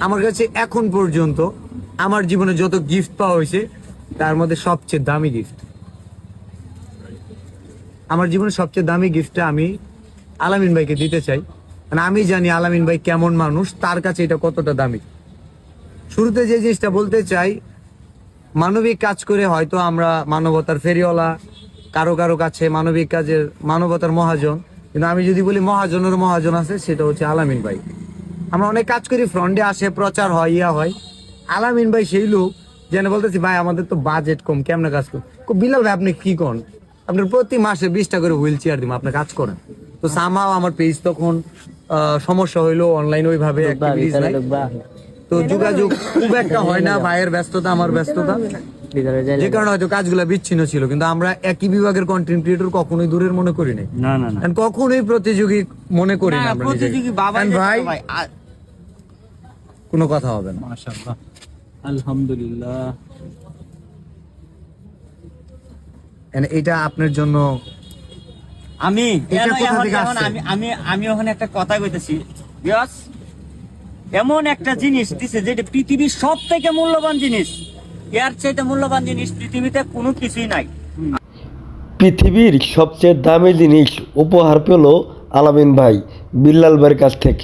আমার কাছে এখন পর্যন্ত আমার জীবনে যত গিফট পাওয়া হয়েছে তার মধ্যে সবচেয়ে দামি গিফট, আমার জীবনে সবচেয়ে দামি গিফটটা আমি আলামিন ভাইকে দিতে চাই। মানে আমি জানি আলামিন ভাই কেমন মানুষ, তার কাছে এটা কতটা দামি। শুরুতে যে জিনিসটা বলতে চাই, মানবিক কাজ করে হয়তো আমরা মানবতার ফেরিওয়ালা, কারো কারো কাছে মানবিক কাজের মানবতার মহাজন, কিন্তু আমি যদি বলি মহাজনের মহাজন আছে, সেটা হচ্ছে আলামিন ভাই। আমরা অনেক কাজ করি, ফ্রন্টে আসে, প্রচার হয়, ইয়া হয়। আলামিন ভাই সেই লোক যেন বলতেছি ভাই আমাদের তো বাজেট কম, কেমনে কাজ করেন? বিলাল ভাই আপনি কি করেন, আপনার প্রতি মাসে 20টা করে হুইল চেয়ার দিব, আপনি কাজ করেন। তো সামাও আমার পেজ তখন সমস্যা হইলো, অনলাইন ওইভাবে activities নাই, তো যোগাযোগ খুব একটা হয় না, ভাইয়ের ব্যস্ততা আমার ব্যস্ততা, যে কারণে হয়তো কাজগুলো বিচ্ছিন্ন ছিল। কিন্তু আমরা একই বিভাগের কন্টেন্ট ক্রিয়েটর কখনোই দূরের মনে করি নাই, কখনোই প্রতিযোগী মনে করি না আমরা নিজেকে। ভাই কোনো কথা হবে না। মাশাআল্লাহ, আলহামদুলিল্লাহ। এটা আপনার জন্য আমি এটা কোথা থেকে আসছে? আমি ওখানে একটা কথা কইতেছি, এমন একটা জিনিস দিছে যেটা পৃথিবীর সব থেকে মূল্যবান জিনিস, এর চাইতে মূল্যবান জিনিস পৃথিবীতে কোনো কিছুই নাই। পৃথিবীর সবচেয়ে দামি জিনিস উপহার পেল আলামিন ভাই বিল্লাল ভাইয়ের কাছ থেকে।